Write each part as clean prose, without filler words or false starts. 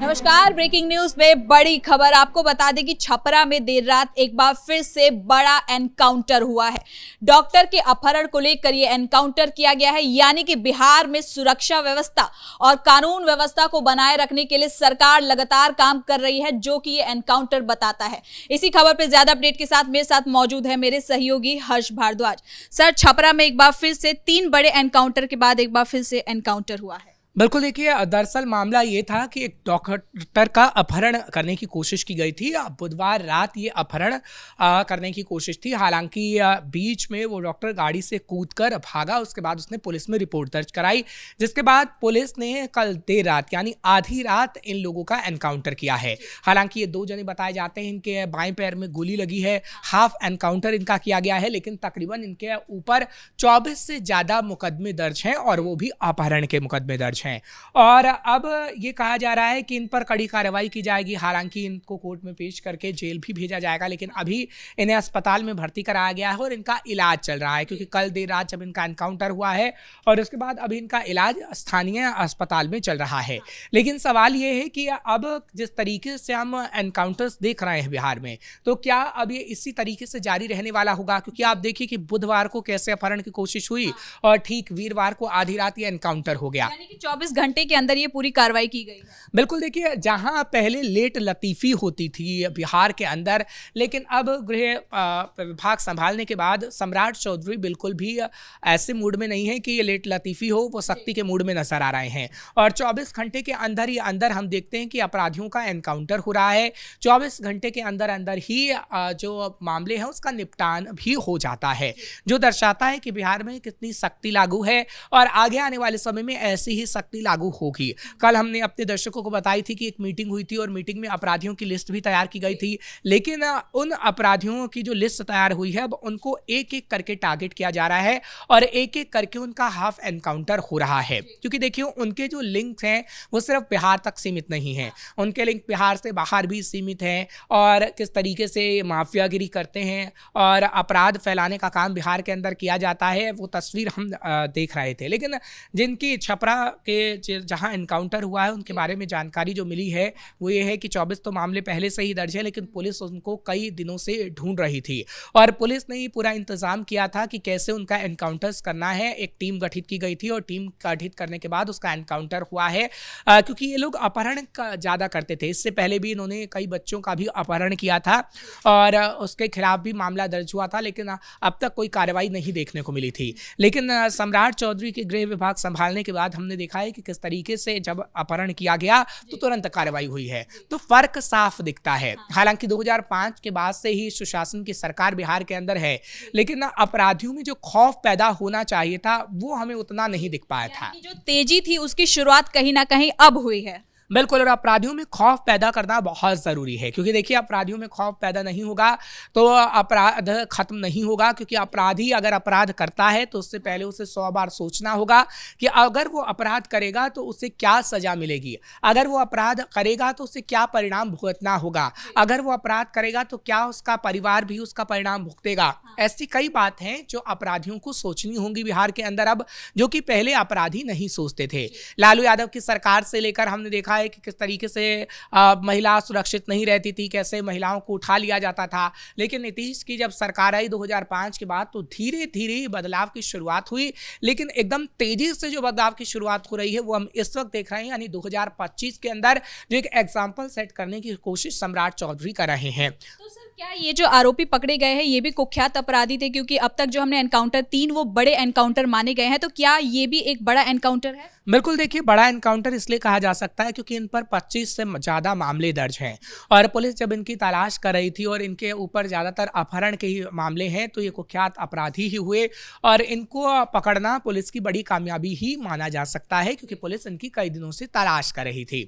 नमस्कार। Breaking news में बड़ी खबर आपको बता दें कि छपरा में देर रात एक बार फिर से बड़ा एनकाउंटर हुआ है। डॉक्टर के अपहरण को लेकर यह एनकाउंटर किया गया है, यानी कि बिहार में सुरक्षा व्यवस्था और कानून व्यवस्था को बनाए रखने के लिए सरकार लगातार काम कर रही है, जो कि ये एनकाउंटर बताता है। इसी खबर पर ज्यादा अपडेट के साथ मेरे साथ मौजूद है मेरे सहयोगी हर्ष भारद्वाज। सर, छपरा में एक बार फिर से 3 बड़े एनकाउंटर के बाद एक बार फिर से एनकाउंटर हुआ है। बिल्कुल, देखिए, दरअसल मामला ये था कि एक डॉक्टर का अपहरण करने की कोशिश की गई थी। बुधवार रात ये अपहरण करने की कोशिश थी। हालांकि बीच में वो डॉक्टर गाड़ी से कूदकर भागा। उसके बाद उसने पुलिस में रिपोर्ट दर्ज कराई, जिसके बाद पुलिस ने कल देर रात यानी आधी रात इन लोगों का एनकाउंटर किया है। हालांकि ये 2 जने बताए जाते हैं, इनके बाएं पैर में गोली लगी है। हाफ एनकाउंटर इनका किया गया है, लेकिन तकरीबन इनके ऊपर 24 से ज़्यादा मुकदमे दर्ज हैं और वो भी अपहरण के मुकदमे दर्ज हैं। और अब ये कहा जा रहा है कि इन पर कड़ी कार्रवाई की जाएगी। हालांकि इनको कोर्ट में पेश करके जेल भी भेजा जाएगा, लेकिन अभी इन्हें अस्पताल में भर्ती कराया गया है और इनका इलाज चल रहा है, क्योंकि कल देर रात जब इनका एनकाउंटर हुआ है और उसके बाद अभी इनका इलाज स्थानीय अस्पताल में चल रहा है। लेकिन सवाल ये है कि अब जिस तरीके से हम एनकाउंटर्स देख रहे हैं बिहार में, तो क्या अब ये इसी तरीके से जारी रहने वाला होगा? क्योंकि आप देखिए कि बुधवार को कैसे अपहरण की कोशिश हुई और ठीक वीरवार को आधी रात ये एनकाउंटर हो गया। 24 घंटे के अंदर ये पूरी कार्रवाई की गई है। बिल्कुल, देखिए, जहां पहले लेट लतीफ़ी होती थी बिहार के अंदर, लेकिन अब गृह विभाग संभालने के बाद सम्राट चौधरी बिल्कुल भी ऐसे मूड में नहीं है कि ये लेट लतीफ़ी हो, वो सख्ती के मूड में नजर आ रहे हैं। और 24 घंटे के अंदर ही अंदर हम देखते हैं कि अपराधियों का एनकाउंटर हो रहा है। 24 घंटे के अंदर अंदर ही जो मामले हैं उसका निपटान भी हो जाता है, जो दर्शाता है कि बिहार में कितनी सख्ती लागू है और आगे आने वाले समय में ऐसी ही सख्ती लागू होगी। कल हमने अपने दर्शकों को बताई थी कि एक मीटिंग हुई थी और मीटिंग में अपराधियों की लिस्ट भी तैयार की गई थी, लेकिन उन अपराधियों की जो लिस्ट तैयार हुई है अब उनको एक एक करके टारगेट किया जा रहा है और एक एक करके उनका हाफ एनकाउंटर हो रहा है। क्योंकि देखिए, उनके जो लिंक्स हैं वो सिर्फ बिहार तक सीमित नहीं हैं, उनके लिंक बिहार से बाहर भी सीमित हैं और किस तरीके से माफियागिरी करते हैं और अपराध फैलाने का काम बिहार के अंदर किया जाता है, वो तस्वीर हम देख रहे थे। लेकिन जिनकी छपरा के जहां एनकाउंटर हुआ है उनके बारे में जानकारी जो मिली है वो ये है कि 24 तो मामले पहले से ही दर्ज है, लेकिन पुलिस उनको कई दिनों से ढूंढ रही थी और पुलिस ने ही पूरा इंतजाम किया था कि कैसे उनका एनकाउंटर्स करना है। एक टीम गठित की गई थी और टीम गठित करने के बाद उसका एनकाउंटर हुआ है, क्योंकि ये लोग अपहरण ज़्यादा करते थे। इससे पहले भी इन्होंने कई बच्चों का भी अपहरण किया था और उसके खिलाफ भी मामला दर्ज हुआ था, लेकिन अब तक कोई कार्रवाई नहीं देखने को मिली थी। लेकिन सम्राट चौधरी के गृह विभाग संभालने के बाद हमने देखा है कि किस तरीके से जब अपहरण किया गया तो तुरंत कार्रवाई हुई है, तो फर्क साफ दिखता है। हालांकि 2005 के बाद से ही सुशासन की सरकार बिहार के अंदर है, लेकिन अपराधियों में जो खौफ पैदा होना चाहिए था वो हमें उतना नहीं दिख पाया था। जो तेजी थी उसकी शुरुआत कहीं ना कहीं अब हुई है। बिल्कुल, और अपराधियों में खौफ पैदा करना बहुत ज़रूरी है, क्योंकि देखिए, अपराधियों में खौफ पैदा नहीं होगा तो अपराध खत्म नहीं होगा। क्योंकि अपराधी अगर अपराध करता है तो उससे पहले उसे 100 बार सोचना होगा कि अगर वो अपराध करेगा तो उसे क्या सज़ा मिलेगी, अगर वो अपराध करेगा तो उसे क्या परिणाम भुगतना होगा, अगर वो अपराध करेगा तो क्या उसका परिवार भी उसका परिणाम भुगतेगा। ऐसी कई बात हैं जो अपराधियों को सोचनी होंगी बिहार के अंदर अब, जो कि पहले अपराधी नहीं सोचते थे। लालू यादव की सरकार से लेकर हमने देखा है कि किस तरीके से महिला सुरक्षित नहीं रहती थी, कैसे महिलाओं को उठा लिया जाता था। लेकिन नीतीश की जब सरकार आई 2005 के बाद तो धीरे धीरे बदलाव की शुरुआत हुई, लेकिन एकदम तेजी से जो बदलाव की शुरुआत हो रही है वो हम इस वक्त देख रहे हैं। यानी 2025 के अंदर जो एक एग्जाम्पल सेट करने की कोशिश सम्राट चौधरी कर रहे हैं। तो सर, क्या ये जो आरोपी पकड़े गए हैं ये भी कुख्यात अपराधी थे? क्योंकि अब तक जो हमने एनकाउंटर 3 वो बड़े एनकाउंटर माने गए हैं, तो क्या ये भी एक बड़ा एनकाउंटर है? बिल्कुल, देखिए, बड़ा एनकाउंटर इसलिए कहा जा सकता है क्योंकि इन पर 25 से ज़्यादा मामले दर्ज हैं और पुलिस जब इनकी तलाश कर रही थी और इनके ऊपर ज़्यादातर अपहरण के ही मामले हैं, तो ये कुख्यात अपराधी ही हुए और इनको पकड़ना पुलिस की बड़ी कामयाबी ही माना जा सकता है, क्योंकि पुलिस इनकी कई दिनों से तलाश कर रही थी।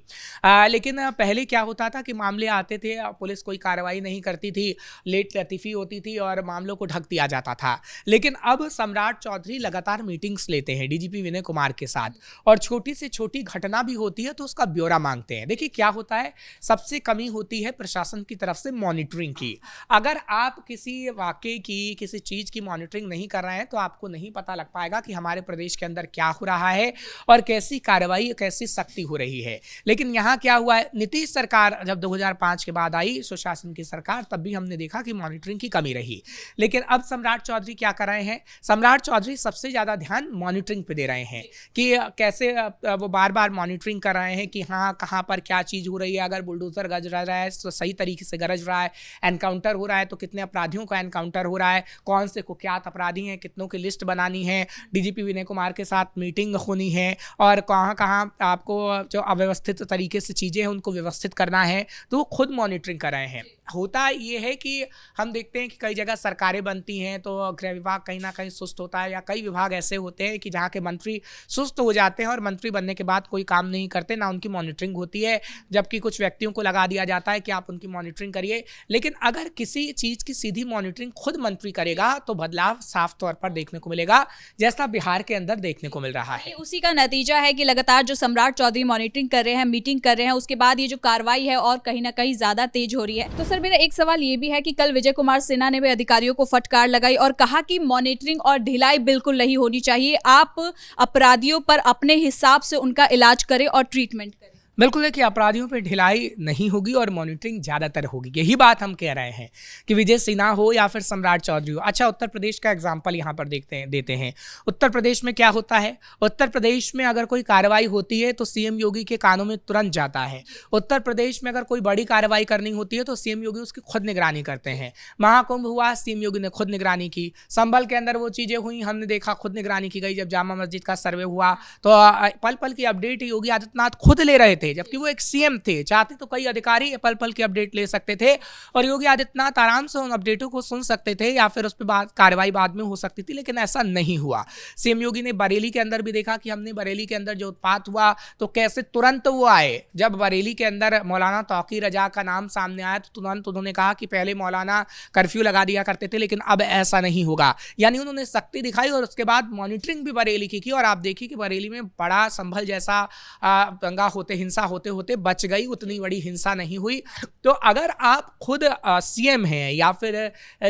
लेकिन पहले क्या होता था कि मामले आते थे, पुलिस कोई कार्रवाई नहीं करती थी, लेट लतीफ़ी होती थी और मामलों को ढक दिया जाता था। लेकिन अब सम्राट चौधरी लगातार मीटिंग्स लेते हैं डीजीपी विनय कुमार के साथ, और छोटी से छोटी घटना भी होती है तो उसका ब्यौरा मांगते हैं। देखिए क्या होता है, सबसे कमी होती है प्रशासन की तरफ से मॉनिटरिंग की। अगर आप किसी वाकये की, किसी चीज़ की मॉनिटरिंग नहीं कर रहे हैं तो आपको नहीं पता लग पाएगा कि हमारे प्रदेश के अंदर क्या हो रहा है और कैसी कार्रवाई, कैसी सख्ती हो रही है। लेकिन यहाँ क्या हुआ है, नीतीश सरकार जब 2005 के बाद आई, सुशासन की सरकार, तब भी हमने देखा कि मॉनिटरिंग की कमी रही। लेकिन अब सम्राट चौधरी क्या कर रहे हैं, सम्राट चौधरी सबसे ज़्यादा ध्यान मॉनिटरिंग पे दे रहे हैं कि कैसे वो बार बार मॉनिटरिंग कर रहे हैं कि हाँ कहाँ पर क्या चीज़ हो रही है। अगर बुलडोजर गरज रहा है तो सही तरीके से गरज रहा है, एनकाउंटर हो रहा है तो कितने अपराधियों का एनकाउंटर हो रहा है, कौन से कुख्यात अपराधी हैं, कितनों की लिस्ट बनानी है, डीजीपी विनय कुमार के साथ मीटिंग होनी है, और कहाँ कहाँ आपको जो अव्यवस्थित तरीके से चीज़ें हैं उनको व्यवस्थित करना है, तो वो खुद मॉनिटरिंग कर रहे हैं। होता ये है कि हम देखते हैं कि कई जगह सरकारें बनती हैं तो गृह विभाग कहीं ना कहीं सुस्त होता है, या कई विभाग ऐसे होते हैं कि जहाँ के मंत्री सुस्त हो जाते हैं और मंत्री बनने के बाद कोई काम नहीं करते, ना उनकी मॉनिटरिंग होती है, जबकि कुछ व्यक्तियों को लगा दिया जाता है कि आप उनकी मॉनिटरिंग करिए। लेकिन अगर किसी चीज़ की सीधी मॉनिटरिंग खुद मंत्री करेगा तो बदलाव साफ तौर पर देखने को मिलेगा, जैसा बिहार के अंदर देखने को मिल रहा है। उसी का नतीजा है कि लगातार जो सम्राट चौधरी मॉनिटरिंग कर रहे हैं, मीटिंग कर रहे हैं, उसके बाद ये जो कार्रवाई है और कहीं ना कहीं ज्यादा तेज हो रही है। तो सर मेरा एक सवाल ये भी है कि कल विजय कुमार सिन्हा ने भी अधिकारियों को फटकार लगाई और कहा कि मॉनिटरिंग और ढिलाई बिल्कुल नहीं होनी चाहिए, आप अपराधियों पर अपने हिसाब से उनका इलाज करें और ट्रीटमेंट करें। बिल्कुल है कि अपराधियों पे ढिलाई नहीं होगी और मॉनिटरिंग ज़्यादातर होगी। यही बात हम कह रहे हैं कि विजय सिन्हा हो या फिर सम्राट चौधरी हो। अच्छा, उत्तर प्रदेश का एग्जाम्पल यहाँ पर देते हैं। उत्तर प्रदेश में क्या होता है, उत्तर प्रदेश में अगर कोई कार्रवाई होती है तो सीएम योगी के कानों में तुरंत जाता है। उत्तर प्रदेश में अगर कोई बड़ी कार्रवाई करनी होती है तो सीएम योगी उसकी खुद निगरानी करते हैं। महाकुंभ हुआ, सीएम योगी ने खुद निगरानी की। संभल के अंदर वो चीज़ें हुई, हमने देखा खुद निगरानी की गई। जब जामा मस्जिद का सर्वे हुआ तो पल पल की अपडेट योगी आदित्यनाथ खुद ले रहे थे, जबकि वो एक सीएम थे। चाहते तो कई अधिकारी पल पल की अपडेट ले सकते थे और योगी आदित्यनाथ आराम से उन अपडेटों को सुन सकते थे या फिर उस पर कार्रवाई बाद में हो सकती थी, लेकिन ऐसा नहीं हुआ। सीएम योगी ने बरेली के अंदर भी देखा कि हमने बरेली के अंदर जो उत्पात हुआ तो कैसे तुरंत वो आए। जब बरेली के अंदर मौलाना तौकीर रजा का नाम सामने आया तो तुरंत उन्होंने कहा कि पहले मौलाना कर्फ्यू लगा दिया करते थे, लेकिन अब ऐसा नहीं होगा। यानी उन्होंने सख्ती दिखाई और उसके बाद मॉनिटरिंग भी बरेली की और आप देखिए कि बरेली में बड़ा संभल जैसा दंगा होते, हिंसा होते होते बच गई, उतनी बड़ी हिंसा नहीं हुई। तो अगर आप खुद सीएम हैं या फिर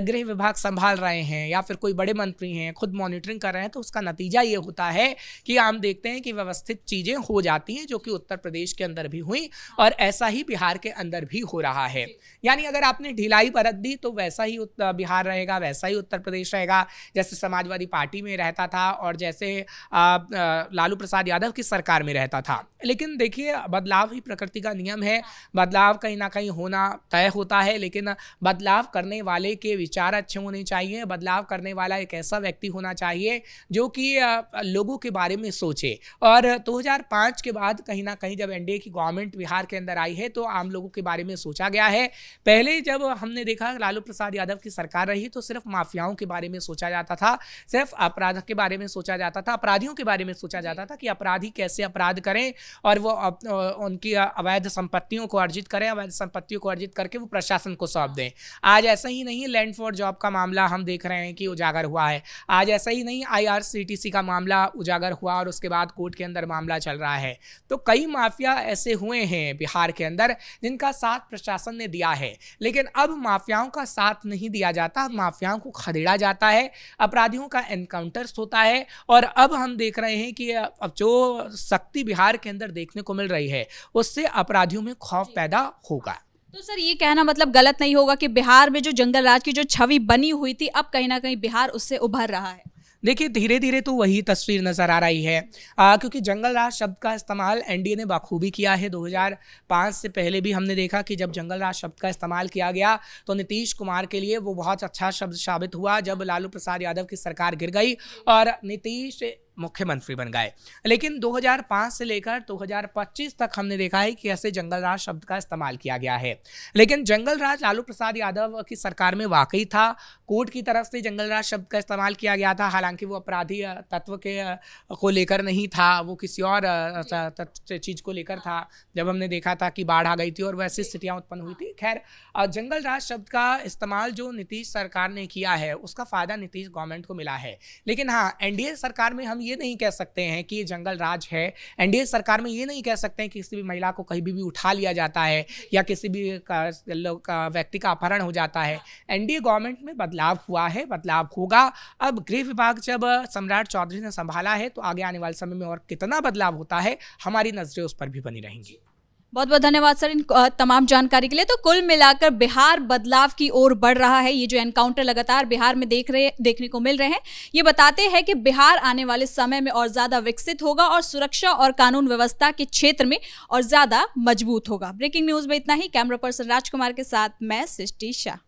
गृह विभाग संभाल रहे हैं या फिर कोई बड़े मंत्री हैं, खुद मॉनिटरिंग कर रहे हैं, तो उसका नतीजा ये होता है कि हम देखते हैं कि व्यवस्थित चीज़ें हो जाती हैं, जो कि उत्तर प्रदेश के अंदर भी हुई और ऐसा ही बिहार के अंदर भी हो रहा है। यानी अगर आपने ढिलाई बरत दी तो वैसा ही बिहार रहेगा, वैसा ही उत्तर प्रदेश रहेगा जैसे समाजवादी पार्टी में रहता था और जैसे लालू प्रसाद यादव की सरकार में रहता था। लेकिन देखिए, बदलाव ही प्रकृति का नियम है, बदलाव कहीं ना कहीं होना तय होता है, लेकिन बदलाव करने वाले के विचार अच्छे होने चाहिए। बदलाव करने वाला एक ऐसा व्यक्ति होना चाहिए जो कि लोगों के बारे में सोचे। और 2005 के बाद कहीं ना कहीं जब एनडीए की गवर्नमेंट बिहार के अंदर आई है तो आम लोगों के बारे में सोचा गया है। पहले जब हमने देखा लालू प्रसाद यादव की सरकार रही तो सिर्फ माफियाओं के बारे में सोचा जाता था, सिर्फ अपराध के बारे में सोचा जाता था, अपराधियों के बारे में सोचा जाता था कि अपराधी कैसे अपराध करें और वो उनकी अवैध संपत्तियों को अर्जित करें, अवैध संपत्तियों को अर्जित करके वो प्रशासन को सौंप दें। आज ऐसा ही नहीं, लैंड फॉर जॉब का मामला हम देख रहे हैं कि उजागर हुआ है। आज ऐसा ही नहीं, IRCTC का मामला उजागर हुआ और उसके बाद कोर्ट के अंदर मामला चल रहा है। तो कई माफिया ऐसे हुए हैं बिहार के अंदर जिनका साथ प्रशासन ने दिया है, लेकिन अब माफियाओं का साथ नहीं दिया जाता, माफियाओं को खदेड़ा जाता है, अपराधियों का एनकाउंटर्स होता है। और अब हम देख रहे हैं कि अब जो सख्ती बिहार के अंदर देखने को मिल रही है उससे अपराधियों में खौफ पैदा होगा। तो सर ये कहना मतलब गलत नहीं होगा कि बिहार में जो जंगल राज की जो छवि बनी हुई थी अब कहीं ना कहीं बिहार उससे उभर रहा है? देखिए, धीरे धीरे तो वही तस्वीर नज़र आ रही है, क्योंकि जंगल राज शब्द का इस्तेमाल एनडीए ने बखूबी किया है। 2005 से पहले भी हमने देखा कि जब जंगल राज शब्द का इस्तेमाल किया गया तो नीतीश कुमार के लिए वो बहुत अच्छा शब्द साबित हुआ। जब लालू प्रसाद यादव की सरकार गिर गई और नीतीश मुख्यमंत्री बन गए। लेकिन 2005 से लेकर 2025 तक हमने देखा है कि ऐसे जंगल राज शब्द का इस्तेमाल किया गया है। लेकिन जंगल राज लालू प्रसाद यादव की सरकार में वाकई था, कोर्ट की तरफ से जंगल राज शब्द का इस्तेमाल किया गया था। हालांकि वो अपराधी तत्व के को लेकर नहीं था, वो किसी और चीज़ को लेकर था। जब हमने देखा था कि बाढ़ आ गई थी और वैसी स्थितियां उत्पन्न हुई थी। खैर, जंगल राज शब्द का इस्तेमाल जो नीतीश सरकार ने किया है उसका फ़ायदा नीतीश गवर्नमेंट को मिला है। लेकिन हाँ, एनडीए सरकार में हम ये नहीं कह सकते हैं कि ये जंगल राज है। एनडीए सरकार में ये नहीं कह सकते हैं कि किसी भी महिला को कहीं भी उठा लिया जाता है या किसी भी व्यक्ति का अपहरण हो जाता है। एनडीए गवर्नमेंट में बदलाव हुआ है, बदलाव होगा। अब गृह विभाग जब सम्राट चौधरी ने संभाला है तो आगे आने वाले समय में और कितना बदलाव होता है, हमारी नजरें उस पर भी बनी रहेंगी। बहुत बहुत धन्यवाद सर इन तमाम जानकारी के लिए। तो कुल मिलाकर बिहार बदलाव की ओर बढ़ रहा है। ये जो एनकाउंटर लगातार बिहार में देखने को मिल रहे हैं, ये बताते हैं कि बिहार आने वाले समय में और ज्यादा विकसित होगा और सुरक्षा और कानून व्यवस्था के क्षेत्र में और ज्यादा मजबूत होगा। ब्रेकिंग न्यूज में इतना ही। कैमरा पर्सन राजकुमार के साथ मैं सृष्टि शाह।